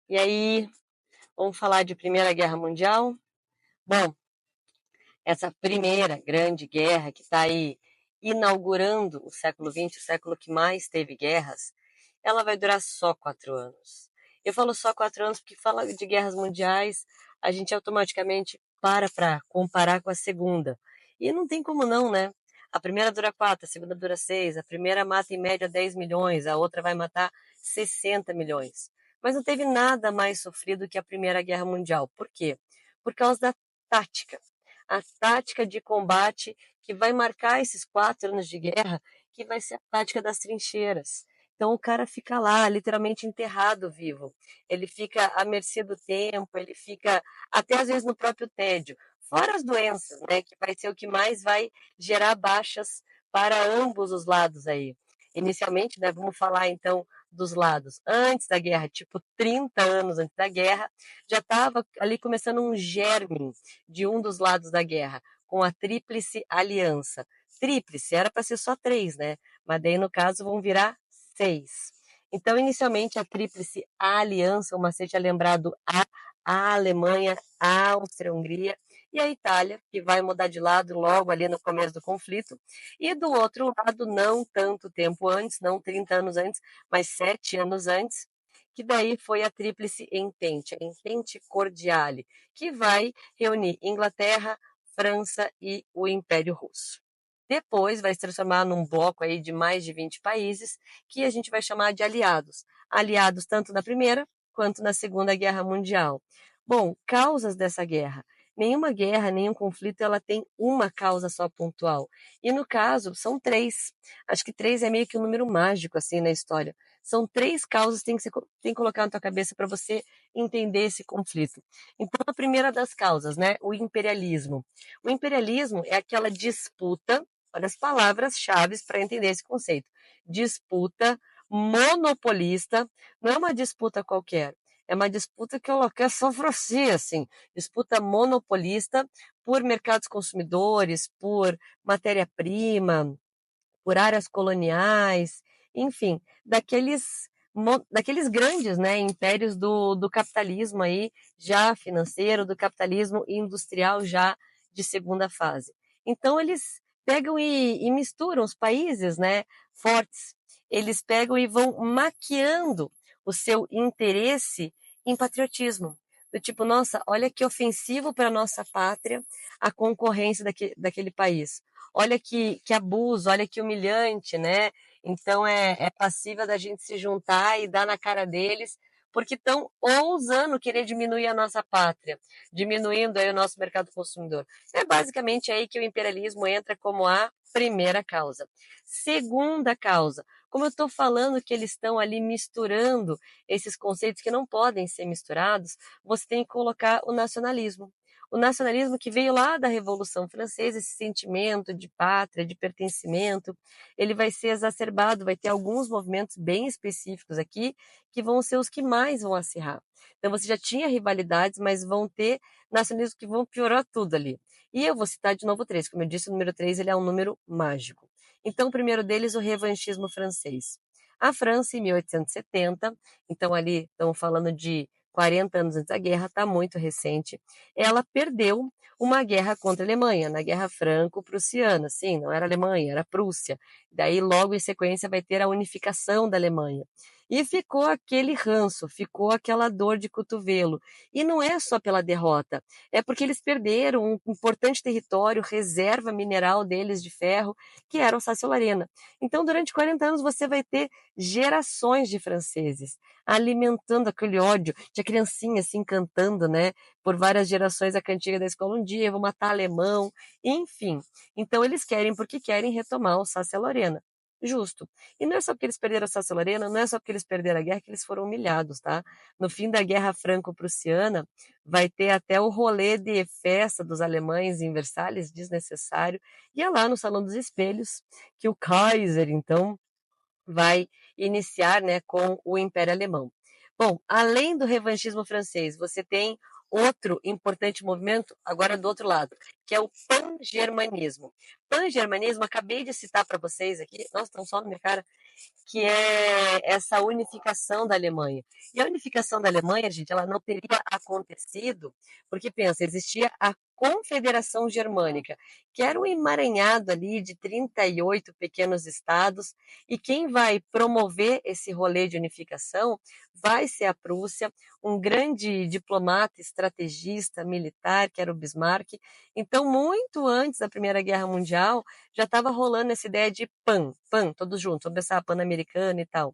E aí, vamos falar de Primeira Guerra Mundial? Bom, essa primeira grande guerra que está aí inaugurando o século XX, o século que mais teve guerras, ela vai durar só 4 anos. Eu falo só 4 anos porque fala de guerras mundiais, a gente automaticamente para comparar com a segunda. E não tem como não, né? A primeira dura 4, a segunda dura 6, a primeira mata em média 10 milhões, a outra vai matar 60 milhões. Mas não teve nada mais sofrido que a Primeira Guerra Mundial. Por quê? Por causa da tática. A tática de combate que vai marcar esses 4 anos de guerra, que vai ser a tática das trincheiras. Então o cara fica lá, literalmente enterrado vivo. Ele fica à mercê do tempo, ele fica até às vezes no próprio tédio. Fora as doenças, né, que vai ser o que mais vai gerar baixas para ambos os lados aí. Inicialmente, né, vamos falar então dos lados. Antes da guerra, tipo 30 anos antes da guerra, já estava ali começando um germe de um dos lados da guerra, com a Tríplice Aliança. Tríplice era para ser só 3, né? Mas daí no caso vão virar 6. Então, inicialmente, a Tríplice Aliança, o macete é lembrado a Alemanha, a Áustria-Hungria e a Itália, que vai mudar de lado logo ali no começo do conflito. E do outro lado, não tanto tempo antes, não 30 anos antes, mas 7 anos antes, que daí foi a Tríplice Entente, a Entente Cordiale, que vai reunir Inglaterra, França e o Império Russo. Depois vai se transformar num bloco aí de mais de 20 países, que a gente vai chamar de aliados. Aliados tanto na Primeira quanto na Segunda Guerra Mundial. Bom, causas dessa guerra. Nenhuma guerra, nenhum conflito, ela tem uma causa só pontual. E no caso, são 3. Acho que 3 é meio que um número mágico, assim, na história. São 3 causas que tem que colocar na tua cabeça para você entender esse conflito. Então, a primeira das causas, né? O imperialismo. O imperialismo é aquela disputa, olha as palavras-chave para entender esse conceito. Disputa monopolista, não é uma disputa qualquer, é uma disputa que é só você, assim, disputa monopolista por mercados consumidores, por matéria-prima, por áreas coloniais, enfim, daqueles grandes, né, impérios do capitalismo aí, já financeiro, do capitalismo industrial já de segunda fase. Então eles pegam e misturam os países, né, fortes, eles pegam e vão maquiando o seu interesse em patriotismo. Do tipo, nossa, olha que ofensivo para a nossa pátria a concorrência daquele país. Olha que abuso, olha que humilhante, né? Então é passível da gente se juntar e dar na cara deles, porque estão ousando querer diminuir a nossa pátria, diminuindo aí o nosso mercado consumidor. É basicamente aí que o imperialismo entra como a primeira causa. Segunda causa, como eu estou falando que eles estão ali misturando esses conceitos que não podem ser misturados, você tem que colocar o nacionalismo. O nacionalismo que veio lá da Revolução Francesa, esse sentimento de pátria, de pertencimento, ele vai ser exacerbado, vai ter alguns movimentos bem específicos aqui, que vão ser os que mais vão acirrar. Então você já tinha rivalidades, mas vão ter nacionalismos que vão piorar tudo ali. E eu vou citar de novo 3, como eu disse, o número 3 ele é um número mágico. Então o primeiro deles, o revanchismo francês. A França, em 1870, então ali estamos falando de 40 anos antes da guerra, está muito recente, ela perdeu uma guerra contra a Alemanha, na Guerra Franco-Prussiana, sim, não era Alemanha, era Prússia. Daí, logo em sequência, vai ter a unificação da Alemanha. E ficou aquele ranço, ficou aquela dor de cotovelo. E não é só pela derrota, é porque eles perderam um importante território, reserva mineral deles de ferro, que era o Alsácia-Lorena. Então, durante 40 anos, você vai ter gerações de franceses alimentando aquele ódio, de criancinha assim cantando, né, por várias gerações a cantiga da escola, um dia eu vou matar alemão, enfim. Então eles querem porque querem retomar o Alsácia-Lorena. Justo. E não é só porque eles perderam a Alsácia-Lorena, não é só porque eles perderam a guerra que eles foram humilhados, tá? No fim da Guerra Franco-Prussiana, vai ter até o rolê de festa dos alemães em Versalhes, desnecessário, e é lá no Salão dos Espelhos que o Kaiser, então, vai iniciar, né, com o Império Alemão. Bom, além do revanchismo francês, você tem outro importante movimento, agora do outro lado, que é o pan-germanismo. Pan-germanismo, acabei de citar para vocês aqui, nossa, estão só na minha cara, que é essa unificação da Alemanha. E a unificação da Alemanha, gente, ela não teria acontecido, porque, pensa, existia a Confederação Germânica, que era um emaranhado ali de 38 pequenos estados, e quem vai promover esse rolê de unificação vai ser a Prússia, um grande diplomata, estrategista, militar, que era o Bismarck. Então, muito antes da Primeira Guerra Mundial, já estava rolando essa ideia de todos juntos, vamos pensar pan-americana e tal,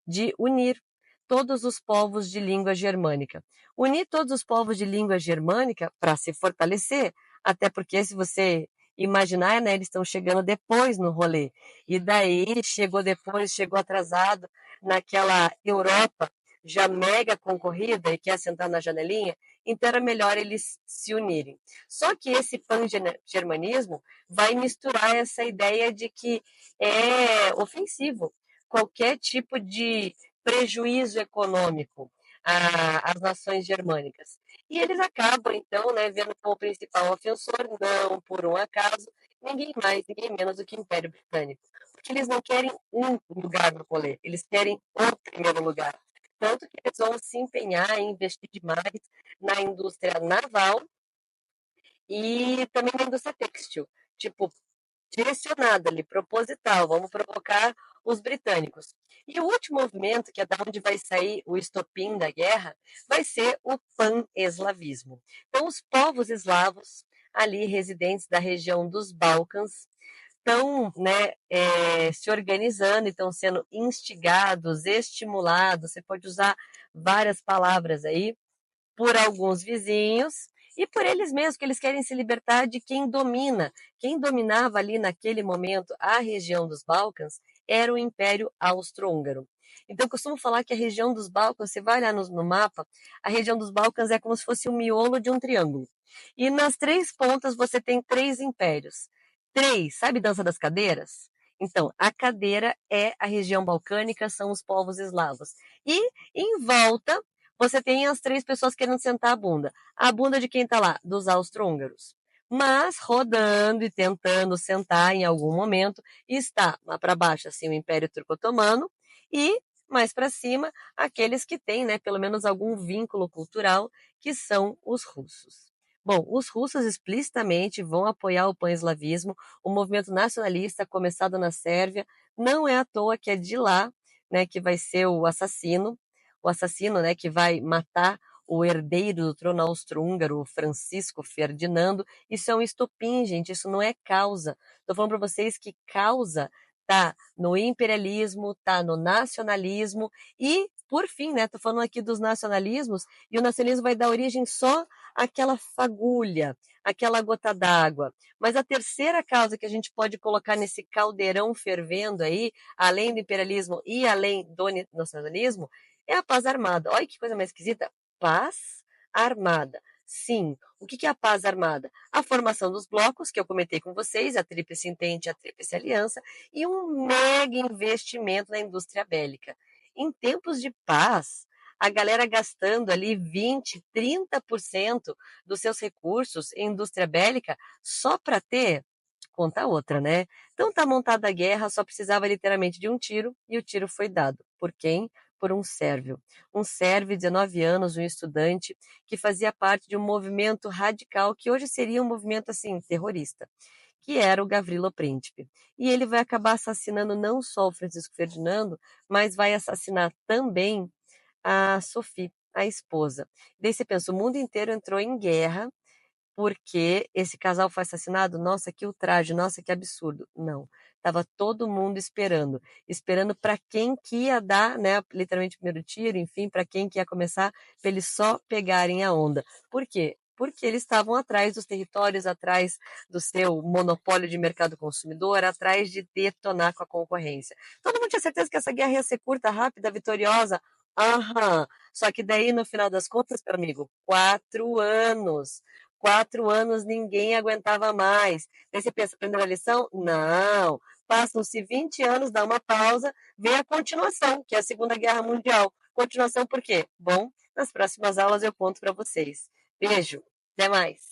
de unir todos os povos de língua germânica. Unir todos os povos de língua germânica para se fortalecer, até porque se você imaginar, né, eles estão chegando depois no rolê, e daí chegou depois, chegou atrasado naquela Europa já mega concorrida e quer sentar na janelinha, então era melhor eles se unirem. Só que esse pan-germanismo vai misturar essa ideia de que é ofensivo qualquer tipo de prejuízo econômico às nações germânicas. E eles acabam, então, né, vendo como principal ofensor, não por um acaso, ninguém mais, ninguém menos do que o Império Britânico. Porque eles não querem um lugar no rolê, eles querem o primeiro lugar. Tanto que eles vão se empenhar em investir demais na indústria naval e também na indústria têxtil. Tipo, direcionada ali, proposital, vamos provocar os britânicos. E o último movimento, que é da onde vai sair o estopim da guerra, vai ser o pan-eslavismo. Então, os povos eslavos, ali residentes da região dos Balcãs, estão, né, se organizando e estão sendo instigados, estimulados, você pode usar várias palavras aí, por alguns vizinhos e por eles mesmos, que eles querem se libertar de quem domina. Quem dominava ali naquele momento a região dos Balcãs era o Império Austro-Húngaro. Então, eu costumo falar que a região dos Balcãs, você vai olhar no mapa, a região dos Balcãs é como se fosse o miolo de um triângulo. E nas três pontas você tem três impérios. Três, sabe dança das cadeiras? Então, a cadeira é a região balcânica, são os povos eslavos. E em volta você tem as três pessoas querendo sentar a bunda. A bunda de quem está lá? Dos austro-húngaros. Mas rodando e tentando sentar em algum momento, está lá para baixo assim o Império Turco-Otomano e mais para cima aqueles que têm, né, pelo menos algum vínculo cultural, que são os russos. Bom, os russos explicitamente vão apoiar o pan-eslavismo, o movimento nacionalista começado na Sérvia, não é à toa que é de lá, né, que vai ser o assassino, né, que vai matar o herdeiro do trono austro-húngaro, Francisco Ferdinando. Isso é um estopim, gente, isso não é causa. Estou falando para vocês que causa tá no imperialismo, tá no nacionalismo e, por fim, né, tô falando aqui dos nacionalismos, e o nacionalismo vai dar origem só àquela fagulha, aquela gota d'água. Mas a terceira causa que a gente pode colocar nesse caldeirão fervendo aí, além do imperialismo e além do nacionalismo, é a paz armada. Olha que coisa mais esquisita. Paz armada. Sim. O que é a paz armada? A formação dos blocos, que eu comentei com vocês, a Tríplice Entente e a Tríplice Aliança, e um mega investimento na indústria bélica. Em tempos de paz, a galera gastando ali 20, 30% dos seus recursos em indústria bélica só para ter conta outra, né? Então tá montada a guerra, só precisava literalmente de um tiro, e o tiro foi dado. Por quem? Por um sérvio. Um sérvio de 19 anos, um estudante, que fazia parte de um movimento radical, que hoje seria um movimento, assim, terrorista, que era o Gavrilo Princip. E ele vai acabar assassinando não só o Francisco Ferdinando, mas vai assassinar também a Sophie, a esposa. Daí você pensa, o mundo inteiro entrou em guerra, porque esse casal foi assassinado, nossa, que ultraje, nossa, que absurdo. Não, estava todo mundo esperando para quem que ia dar, né, literalmente o primeiro tiro, enfim, para quem que ia começar, para eles só pegarem a onda. Por quê? Porque eles estavam atrás dos territórios, atrás do seu monopólio de mercado consumidor, atrás de detonar com a concorrência. Todo mundo tinha certeza que essa guerra ia ser curta, rápida, vitoriosa. Aham. Só que daí, no final das contas, meu amigo, 4 anos. 4 anos ninguém aguentava mais. Aí você pensa, aprendeu a lição? Não. Passam-se 20 anos, dá uma pausa, vem a continuação, que é a Segunda Guerra Mundial. Continuação por quê? Bom, nas próximas aulas eu conto para vocês. Beijo, até mais.